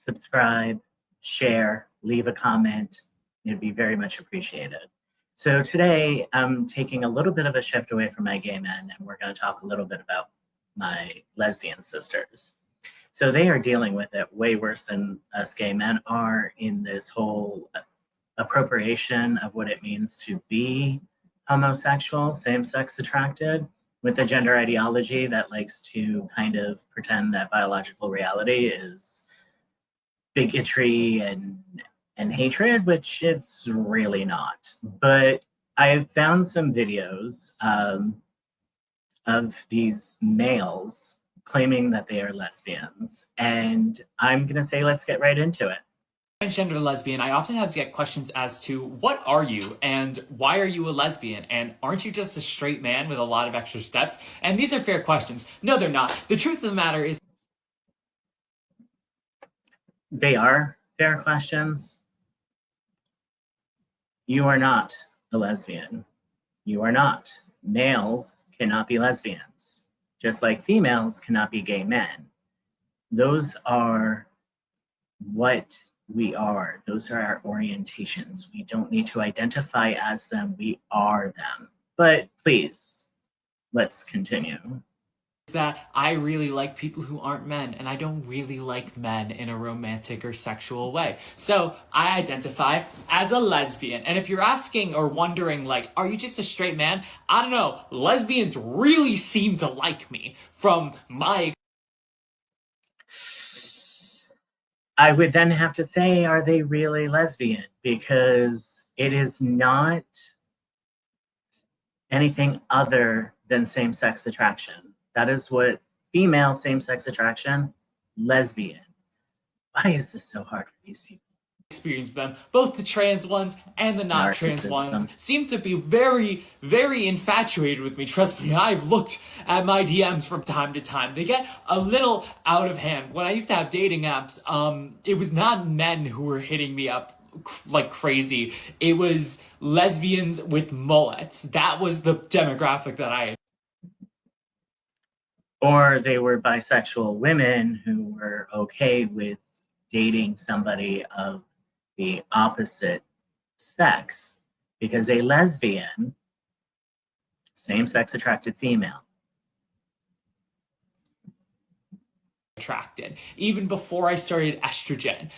subscribe, share, leave a comment. It'd be very much appreciated. So today I'm taking a little bit of a shift away from my gay men, and we're going to talk a little bit about my lesbian sisters. So they are dealing with it way worse than us gay men are in this whole appropriation of what it means to be homosexual, same-sex attracted, with a gender ideology that likes to kind of pretend that biological reality is bigotry and hatred, which it's really not. But I found some videos of these males claiming that they are lesbians, and I'm gonna say let's get right into it. Transgender lesbian, I often have to get questions as to what are you and why are you a lesbian, and aren't you just a straight man with a lot of extra steps? And these are fair questions. No, they're not. The truth of the matter is they are fair questions. You are not a lesbian. You are not. Males cannot be lesbians, just like females cannot be gay men. Those are what we are. Those are our orientations. We don't need to identify as them. We are them. But please, let's continue. that I really like people who aren't men, and I don't really like men in a romantic or sexual way. So I identify as a lesbian. And if you're asking or wondering, like, are you just a straight man? I don't know. Lesbians really seem to like me from my... I would then have to say, are they really lesbian? Because it is not anything other than same-sex attraction. That is what female same-sex attraction, lesbian. Why is this so hard for these people? Experience them, both the trans ones and the not trans ones seem to be very, very infatuated with me. Trust me, I've looked at my DMs from time to time. They get a little out of hand. When I used to have dating apps, it was not men who were hitting me up like crazy. It was lesbians with mullets. That was the demographic that I... Or they were bisexual women who were okay with dating somebody of the opposite sex, because a lesbian, same-sex attracted female. Attracted. Even before I started estrogen,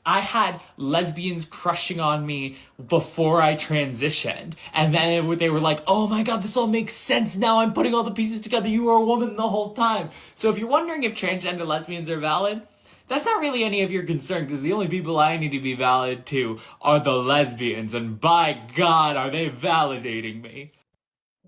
I had lesbians crushing on me before I transitioned. And then they were like, oh my god, this all makes sense now. I'm putting all the pieces together. You were a woman the whole time. So if you're wondering if transgender lesbians are valid, that's not really any of your concern, because the only people I need to be valid to are the lesbians. And by God, are they validating me.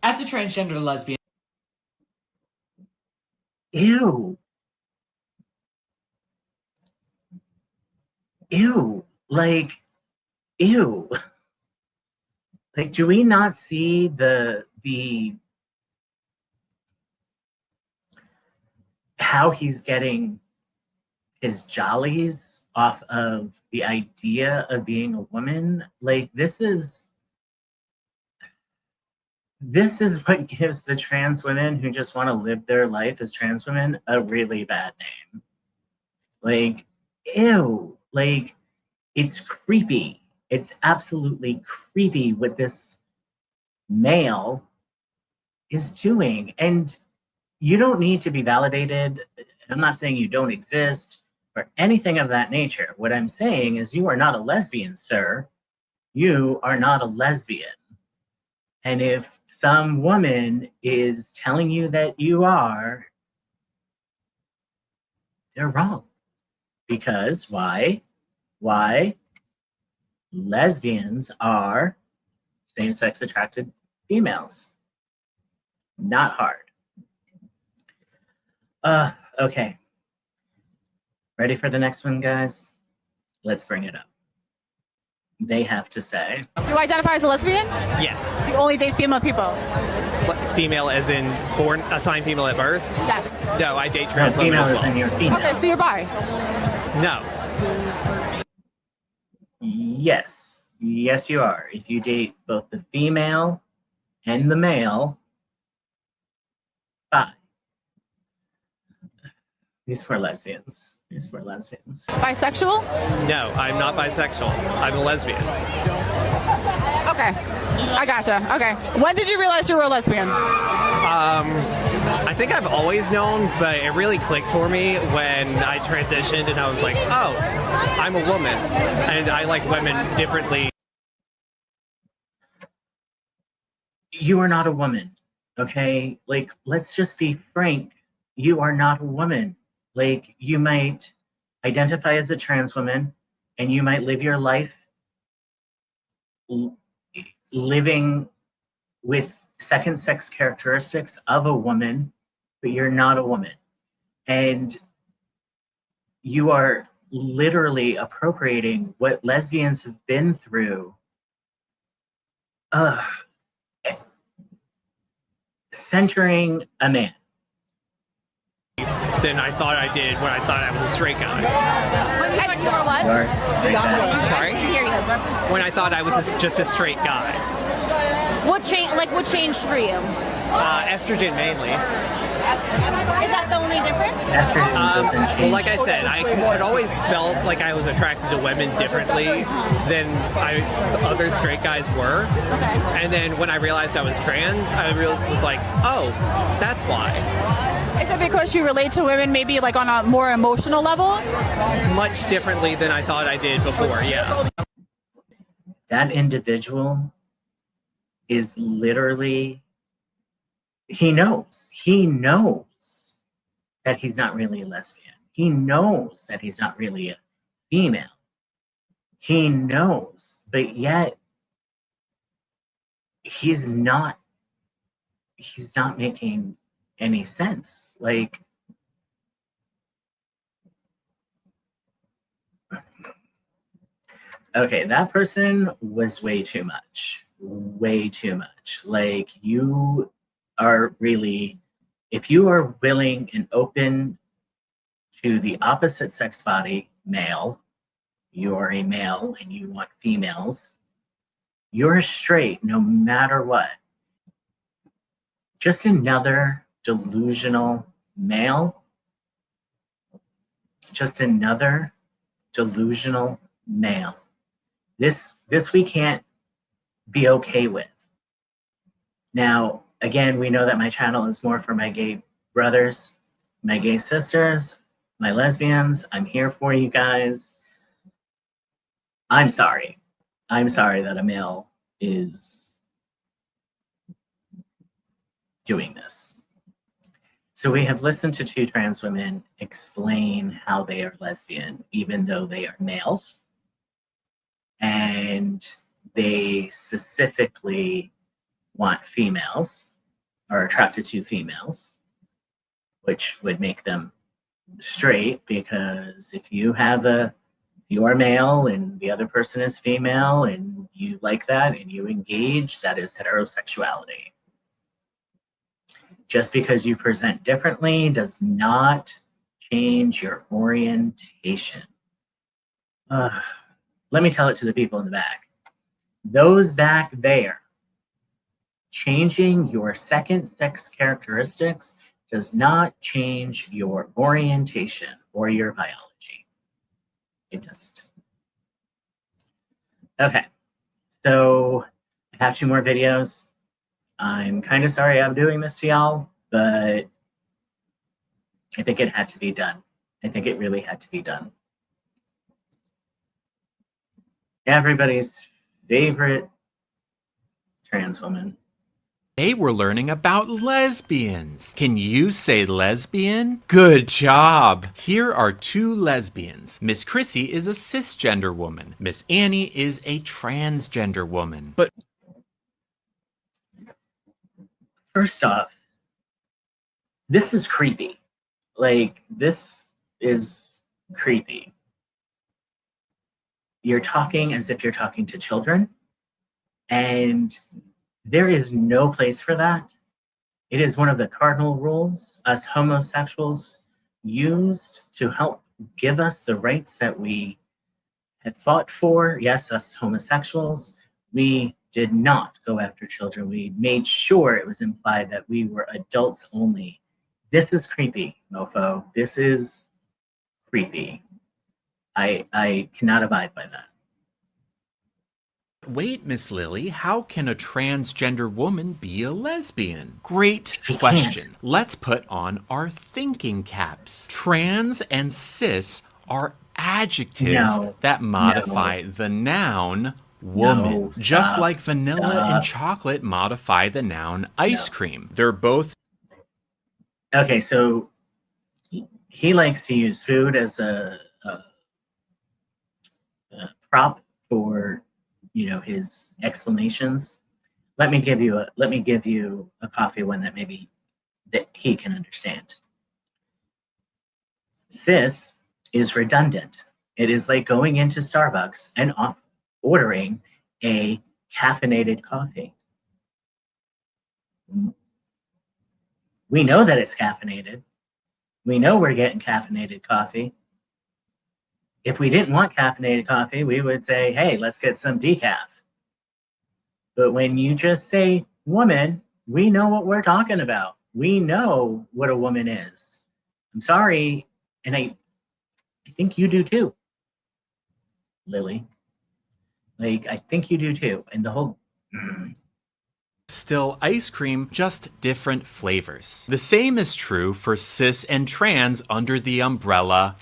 As a transgender lesbian... Ew. Ew. Like, ew. Like, do we not see the how he's getting his jollies off of the idea of being a woman? Like, this is what gives the trans women who just want to live their life as trans women a really bad name. Like, ew. Like, it's creepy. It's absolutely creepy what this male is doing. And you don't need to be validated. I'm not saying you don't exist or anything of that nature. What I'm saying is you are not a lesbian, sir. You are not a lesbian. And if some woman is telling you that you are, they're wrong. Because why? Why? Lesbians are same-sex attracted females. Not hard. Okay. Ready for the next one, guys? Let's bring it up. They have to say... Do you identify as a lesbian? Yes. You only date female people? Female as in born, assigned female at birth? Yes. No, I date trans no, women female as is well. in your female. Okay, so you're bi? No. Yes. Yes, you are. If you date both the female and the male, bi. These poor lesbians. These poor lesbians. Bisexual? No, I'm not bisexual. I'm a lesbian. Okay. I gotcha. Okay. When did you realize you were a lesbian? I think I've always known, but it really clicked for me when I transitioned and I was like, oh, I'm a woman and I like women differently. You are not a woman, okay? Like, let's just be frank. You are not a woman. Like, you might identify as a trans woman and you might live your life living with second sex characteristics of a woman, but you're not a woman. And you are literally appropriating what lesbians have been through. Centering a man. Than I thought I did when I thought I was a straight guy. When you thought you were what? Sorry? When I thought I was just a straight guy. What changed? Like, what changed for you? Estrogen mainly. Is that the only difference? Estrogen doesn't change. Well, like I said, I had always felt like I was attracted to women differently than other straight guys were. Okay. And then when I realized I was trans, I was like, oh, that's why. Is it because you relate to women maybe like on a more emotional level? Much differently than I thought I did before, yeah. That individual is literally, he knows that he's not really a lesbian. He knows that he's not really a female. He knows, but yet he's not making any sense. Like, okay, that person was way too much. Like, you are really, if you are willing and open to the opposite sex body, male, you are a male and you want females, you're straight no matter what. Just another delusional male. Just another delusional male. This we can't be okay with. Now, again, we know that my channel is more for my gay brothers, my gay sisters, my lesbians. I'm here for you guys. I'm sorry. I'm sorry that a male is doing this. So we have listened to two trans women explain how they are lesbian, even though they are males. And they specifically want females, are attracted to females, which would make them straight, because if you are male and the other person is female and you like that and you engage, that is heterosexuality. Just because you present differently does not change your orientation. Let me tell it to the people in the back. Those back there, changing your second sex characteristics does not change your orientation or your biology. It doesn't. Okay, so I have 2 more videos. I'm kind of sorry I'm doing this to y'all, but I think it had to be done. I think it really had to be done. Everybody's favorite trans woman. Today we're learning about lesbians. Can you say lesbian? Good job! Here are 2 lesbians. Miss Chrissy is a cisgender woman. Miss Annie is a transgender woman. But first off, this is creepy. Like, this is creepy. You're talking as if you're talking to children, and there is no place for that. It is one of the cardinal rules us homosexuals used to help give us the rights that we had fought for. Yes, us homosexuals, we did not go after children. We made sure it was implied that we were adults only. This is creepy, mofo. This is creepy. I cannot abide by that. Wait, Miss Lily, how can a transgender woman be a lesbian? Great She question. can't. Let's put on our thinking caps. Trans and cis are adjectives No. that modify the noun woman. No, Just stop, like vanilla and stop. chocolate modify the noun ice No. cream. They're both Okay, so he likes to use food as a prop for, his explanations. Let me give you a coffee one that maybe that he can understand. Cis is redundant. It is like going into Starbucks and ordering a caffeinated coffee. We know that it's caffeinated. We know we're getting caffeinated coffee. If we didn't want caffeinated coffee, we would say, hey, let's get some decaf. But when you just say woman, we know what we're talking about. We know what a woman is. I'm sorry, and I think you do too, Lily. Like, I think you do too. And the whole... still ice cream, just different flavors. The same is true for cis and trans under the umbrella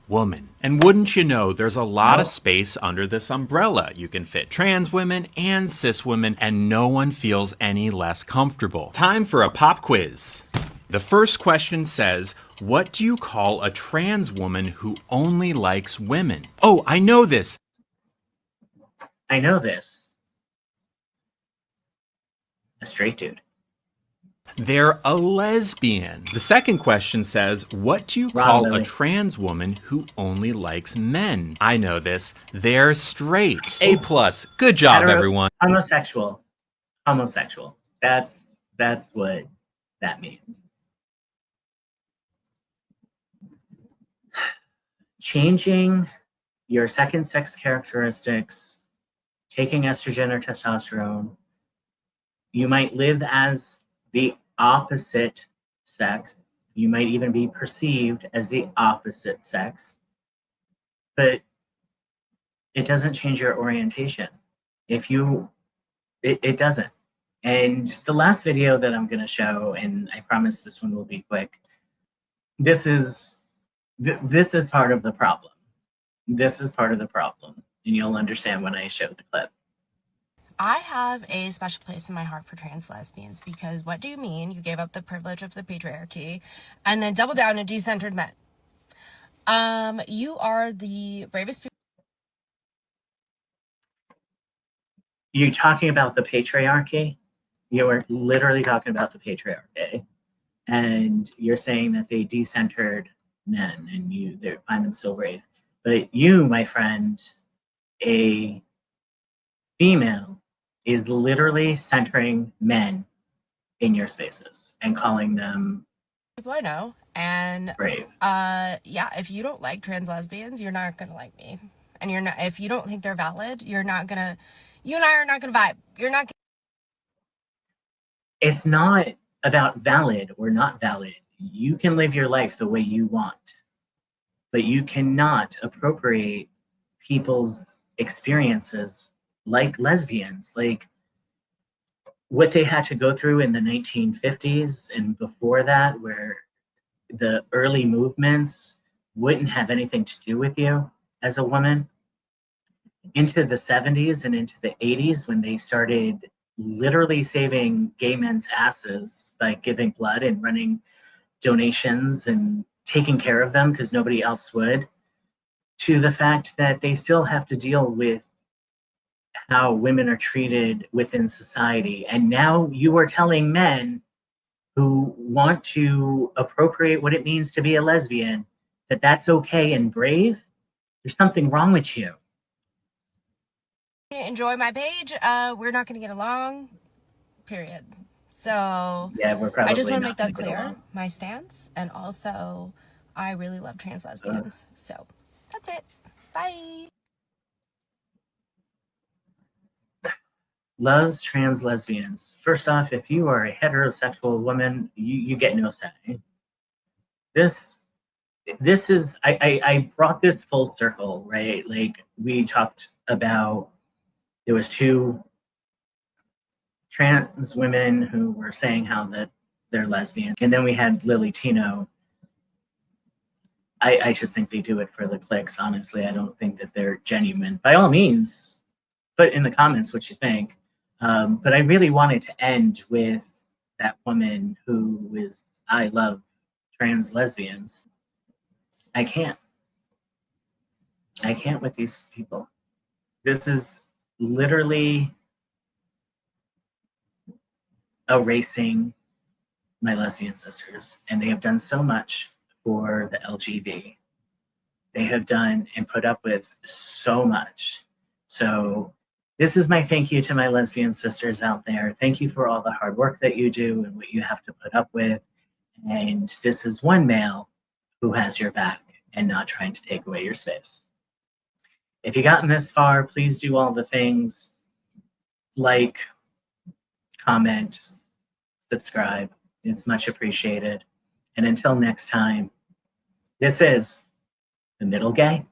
woman. And wouldn't you know, there's a lot of space under this umbrella. You can fit trans women and cis women, and no one feels any less comfortable. Time for a pop quiz. The first question says, what do you call a trans woman who only likes women? Oh, I know this. I know this. A straight dude. They're a lesbian. The second question says, what do you call a trans woman who only likes men? I know this. They're straight. A+. Good job, everyone. Homosexual. Homosexual. That's what that means. Changing your second sex characteristics, taking estrogen or testosterone, you might live as the opposite sex. You might even be perceived as the opposite sex, but it doesn't change your orientation. It doesn't. And the last video that I'm going to show, and I promise this one will be quick, this is part of the problem. This is part of the problem, and you'll understand when I show the clip. I have a special place in my heart for trans lesbians because what do you mean you gave up the privilege of the patriarchy and then double down and decentered men? You are the bravest people. You're talking about the patriarchy? You are literally talking about the patriarchy. And you're saying that they decentered men and they find them so brave. But you, my friend, a female, is literally centering men in your spaces and calling them People I know, and brave. yeah, if you don't like trans lesbians, you're not gonna like me, and you're not. If you don't think they're valid, you're not gonna. You and I are not gonna vibe. You're not. It's not about valid or not valid. You can live your life the way you want, but you cannot appropriate people's experiences like lesbians, like what they had to go through in the 1950s and before that, where the early movements wouldn't have anything to do with you as a woman, into the 70s and into the 80s when they started literally saving gay men's asses by giving blood and running donations and taking care of them because nobody else would, to the fact that they still have to deal with how women are treated within society. And now you are telling men who want to appropriate what it means to be a lesbian that that's okay and brave. There's something wrong with you. Enjoy my page. We're not gonna get along. Period. So Yeah, we're probably I just want to not make that gonna get clear, along. my stance, and also I really love trans lesbians. So that's it. Bye. Loves trans lesbians. First off, if you are a heterosexual woman, you get no say. This this is, I brought this full circle, right? Like we talked about, there was two trans women who were saying how that they're lesbian. And then we had Lily Tino. I just think they do it for the clicks, honestly. I don't think that they're genuine. By all means, put in the comments what you think. But I really wanted to end with that woman who is, I love trans lesbians. I can't with these people. This is literally erasing my lesbian sisters, and they have done so much for the LGB. They have done and put up with so much. So this is my thank you to my lesbian sisters out there. Thank you for all the hard work that you do and what you have to put up with. And this is one male who has your back and not trying to take away your space. If you've gotten this far, please do all the things: like, comment, subscribe. It's much appreciated. And until next time, this is The Middle Gay.